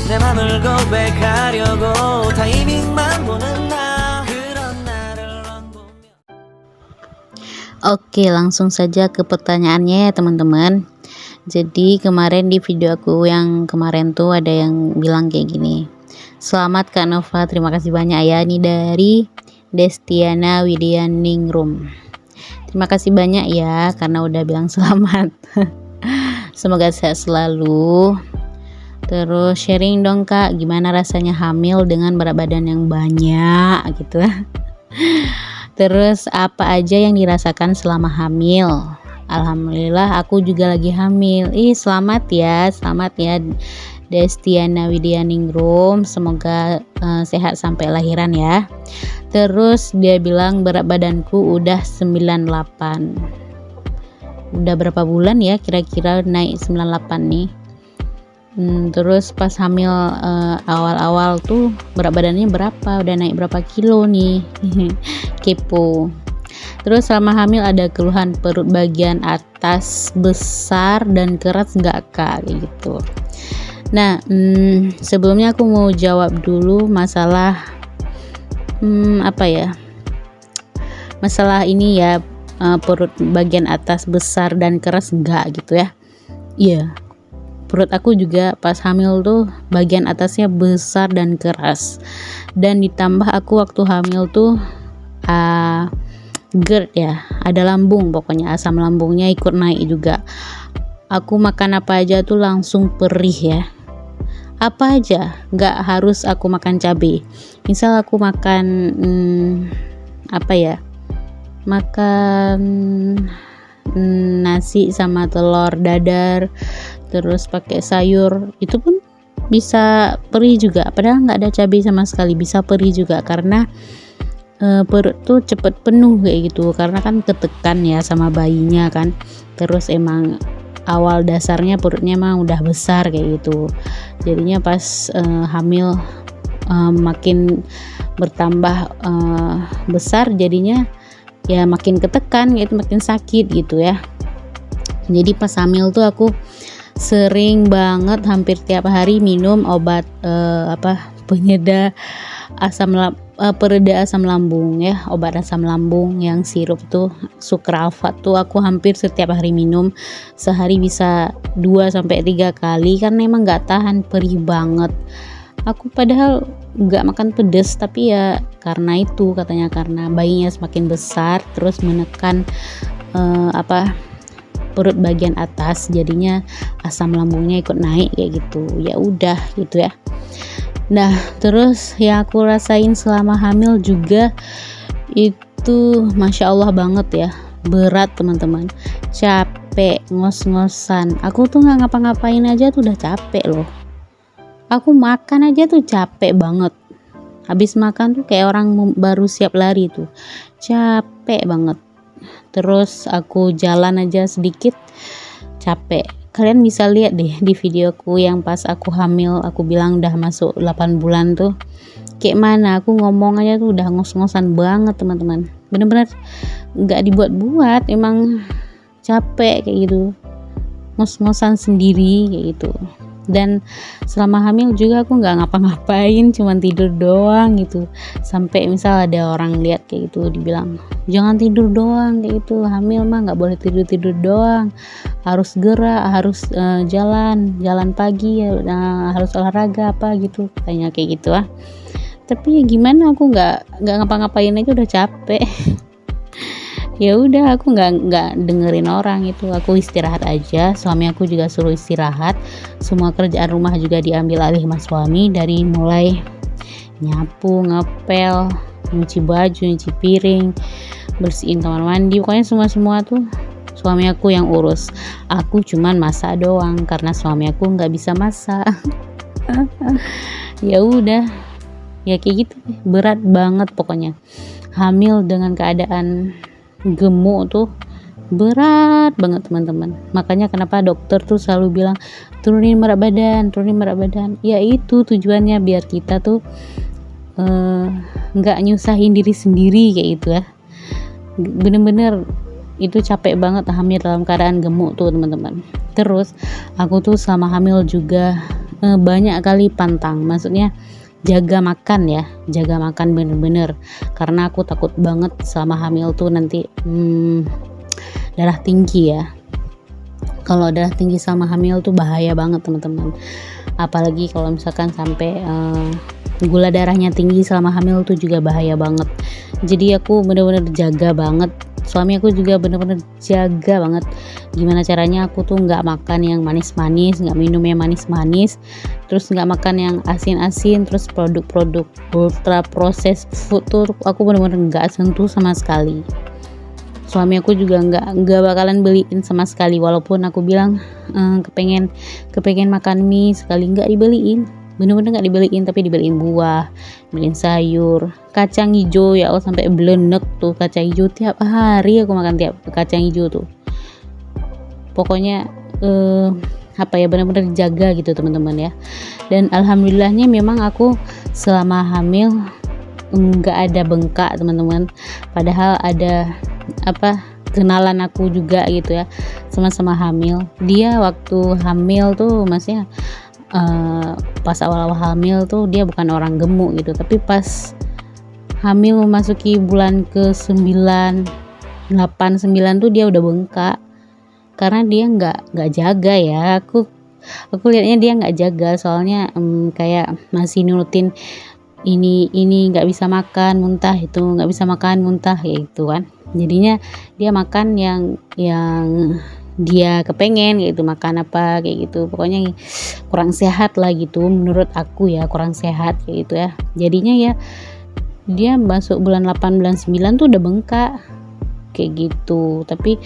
내 맘을 고백하려고 타이밍만 보는 나 그런 나를 보며. Oke, langsung saja ke pertanyaannya ya teman-teman. Jadi kemarin di video aku yang kemarin tuh ada yang bilang kayak gini. Selamat Kak Nova, terima kasih banyak ya. Ini dari Destiana Widianingrum. Terima kasih banyak ya karena udah bilang selamat. Semoga sehat selalu. Terus sharing dong Kak, gimana rasanya hamil dengan berat badan yang banyak gitu. Terus apa aja yang dirasakan selama hamil? Alhamdulillah aku juga lagi hamil. Selamat ya Destiana Widianingrum, semoga sehat sampai lahiran ya. Terus dia bilang berat badanku udah 98. Udah berapa bulan ya kira-kira naik 98 nih. Terus pas hamil awal-awal tuh berat badannya berapa, udah naik berapa kilo nih. Kepo. Terus selama hamil ada keluhan perut bagian atas besar dan keras nggak Kak, kayak gitu. Nah, sebelumnya aku mau jawab dulu masalah masalah ini ya, perut bagian atas besar dan keras enggak gitu ya. Iya, perut aku juga pas hamil tuh bagian atasnya besar dan keras, dan ditambah aku waktu hamil tuh GERD ya, ada lambung, pokoknya asam lambungnya ikut naik juga. Aku makan apa aja tuh langsung perih ya, apa aja, nggak harus aku makan cabai. Misal aku makan makan nasi sama telur dadar terus pakai sayur, itu pun bisa perih juga, padahal nggak ada cabai sama sekali, bisa perih juga karena perut tuh cepet penuh kayak gitu, karena kan ketekan ya sama bayinya kan. Terus emang awal dasarnya perutnya emang udah besar kayak gitu, jadinya pas hamil makin bertambah besar, jadinya ya makin ketekan gitu, makin sakit gitu ya. Jadi pas hamil tuh aku sering banget hampir tiap hari minum obat penyeda pereda asam lambung ya, obat asam lambung yang sirup tuh Sukralfat tuh aku hampir setiap hari minum, sehari bisa 2-3 kali kan memang nggak tahan, perih banget. Aku padahal nggak makan pedes, tapi ya karena itu katanya karena bayinya semakin besar terus menekan perut bagian atas, jadinya asam lambungnya ikut naik kayak gitu. Ya udah gitu ya. Nah, terus yang aku rasain selama hamil juga itu Masya Allah banget ya, berat teman-teman, capek, ngos-ngosan. Aku tuh nggak ngapa-ngapain aja tuh udah capek loh. Aku makan aja tuh capek banget. Habis makan tuh kayak orang baru siap lari tuh, capek banget. Terus aku jalan aja sedikit capek. Kalian bisa lihat deh di videoku yang pas aku hamil, aku bilang udah masuk 8 bulan tuh kayak mana aku ngomong aja tuh udah ngos-ngosan banget teman-teman, bener-bener nggak dibuat-buat, emang capek kayak gitu, ngos-ngosan sendiri kayak gitu. Dan selama hamil juga aku nggak ngapa-ngapain, cuman tidur doang gitu. Sampai misal ada orang lihat kayak gitu dibilang jangan tidur doang kayak gitu, hamil mah nggak boleh tidur doang, harus gerak, harus jalan pagi ya, harus olahraga apa gitu, katanya kayak gitu ah. Tapi ya gimana, aku nggak ngapa-ngapain aja udah capek. Ya udah aku nggak dengerin orang itu, aku istirahat aja. Suami aku juga suruh istirahat, semua kerjaan rumah juga diambil alih mas suami, dari mulai nyapu, ngepel, nyuci baju, nyuci piring, bersihin kamar mandi, pokoknya semua tuh suami aku yang urus. Aku cuman masak doang karena suami aku nggak bisa masak. Ya udah ya kayak gitu, berat banget pokoknya. Hamil dengan keadaan gemuk tuh berat banget teman-teman. Makanya kenapa dokter tuh selalu bilang turunin berat badan. Ya itu tujuannya biar kita tuh nggak nyusahin diri sendiri kayak gitu ya. Bener-bener itu capek banget hamil dalam keadaan gemuk tuh teman-teman. Terus aku tuh selama hamil juga banyak kali pantang, maksudnya jaga makan ya, jaga makan bener-bener, karena aku takut banget selama hamil tuh nanti darah tinggi ya. Kalau darah tinggi sama hamil tuh bahaya banget teman-teman, apalagi kalau misalkan sampai gula darahnya tinggi selama hamil tuh juga bahaya banget. Jadi aku bener-bener jaga banget, suami aku juga bener-bener jaga banget gimana caranya aku tuh nggak makan yang manis-manis, nggak minum yang manis-manis, terus nggak makan yang asin-asin, terus produk-produk ultra processed food tuh aku bener-bener nggak sentuh sama sekali. Suami aku juga nggak bakalan beliin sama sekali, walaupun aku bilang kepengen makan mie sekali, nggak dibeliin, bener-bener nggak dibeliin, tapi dibeliin buah, beliin sayur, kacang hijau, ya Allah sampai belenek tuh kacang hijau, tiap hari aku makan tiap kacang hijau tuh. Pokoknya benar-benar jaga gitu teman-teman ya. Dan alhamdulillahnya memang aku selama hamil nggak ada bengkak teman-teman, padahal ada kenalan aku juga gitu ya, sama-sama hamil. Dia waktu hamil tuh maksudnya pas awal-awal hamil tuh dia bukan orang gemuk gitu, tapi pas hamil memasuki bulan ke 9, 8, 9 tuh dia udah bengkak, karena dia nggak jaga ya. Aku lihatnya dia nggak jaga, soalnya kayak masih nurutin ini nggak bisa makan muntah, itu nggak bisa makan muntah kayak gitu kan. Jadinya dia makan yang dia kepengen kayak gitu, makan apa kayak gitu, pokoknya kurang sehat lah gitu menurut aku ya, kurang sehat kayak gitu ya. Jadinya ya dia masuk bulan 8, bulan 9 tuh udah bengkak kayak gitu. Tapi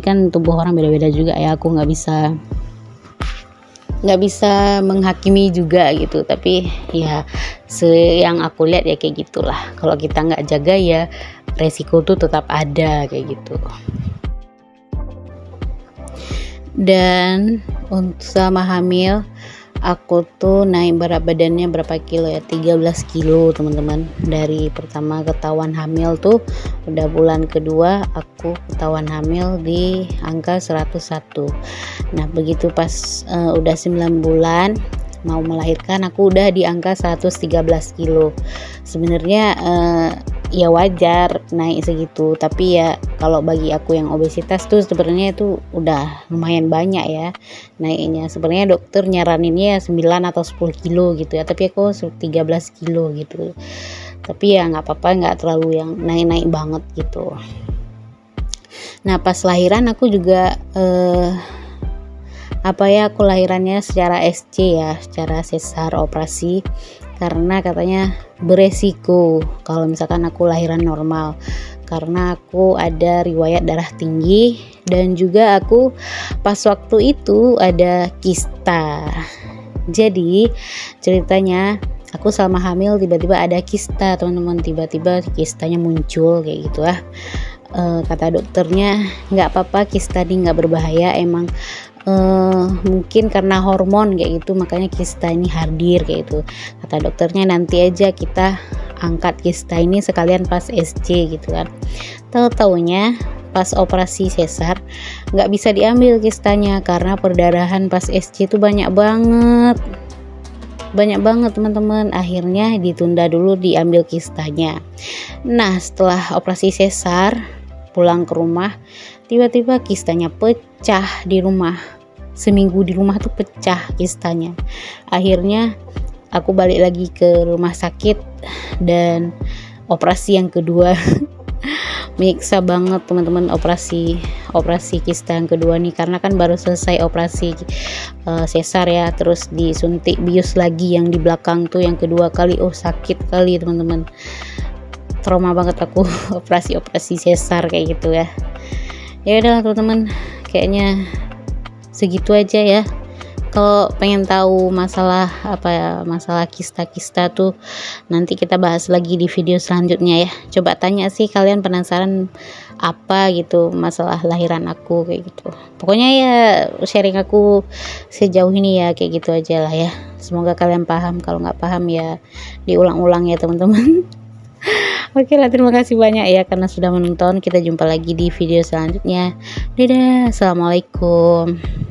kan tubuh orang beda-beda juga ya, aku nggak bisa menghakimi juga gitu. Tapi ya yang aku lihat ya kayak gitulah, kalau kita nggak jaga ya resiko tuh tetap ada kayak gitu. Dan untuk sama hamil aku tuh naik berat badannya berapa kilo ya, 13 kilo teman-teman. Dari pertama ketahuan hamil tuh udah bulan kedua aku ketahuan hamil di angka 101. Nah begitu pas udah 9 bulan mau melahirkan aku udah di angka 113 kilo. Sebenarnya ya wajar naik segitu, tapi ya kalau bagi aku yang obesitas tuh sebenarnya itu udah lumayan banyak ya naiknya. Sebenarnya dokter nyaraninnya 9 atau 10 kilo gitu ya, tapi aku 13 kilo gitu. Tapi ya nggak apa-apa, nggak terlalu yang naik-naik banget gitu. Nah pas lahiran aku juga aku lahirannya secara SC ya, secara sesar operasi, karena katanya beresiko kalau misalkan aku lahiran normal, karena aku ada riwayat darah tinggi dan juga aku pas waktu itu ada kista. Jadi ceritanya aku selama hamil tiba-tiba ada kista teman-teman, tiba-tiba kistanya muncul kayak gitu lah. Kata dokternya nggak apa-apa, kista ini nggak berbahaya, emang mungkin karena hormon kayak gitu makanya kista ini hadir kayak gitu. Kata dokternya nanti aja kita angkat kista ini sekalian pas SC gitu kan. Tahu-taunya pas operasi sesar nggak bisa diambil kistanya karena perdarahan pas SC itu banyak banget teman-teman. Akhirnya ditunda dulu diambil kistanya. Nah setelah operasi sesar pulang ke rumah, tiba-tiba kistanya pecah di rumah. Seminggu di rumah tuh pecah kistanya. Akhirnya aku balik lagi ke rumah sakit dan operasi yang kedua. Menyiksa banget teman-teman operasi kista yang kedua nih, karena kan baru selesai operasi sesar ya, terus disuntik bius lagi yang di belakang tuh yang kedua kali. Sakit kali teman-teman, trauma banget aku operasi sesar kayak gitu ya. Ya udah teman-teman, kayaknya segitu aja ya. Kalau pengen tahu masalah masalah kista tuh nanti kita bahas lagi di video selanjutnya ya. Coba tanya sih kalian penasaran apa gitu masalah lahiran aku kayak gitu. Pokoknya ya sharing aku sejauh ini ya kayak gitu aja lah ya. Semoga kalian paham, kalau nggak paham ya diulang-ulang ya teman-teman. Oke lah, terima kasih banyak ya karena sudah menonton. Kita jumpa lagi di video selanjutnya. Dadah, assalamualaikum.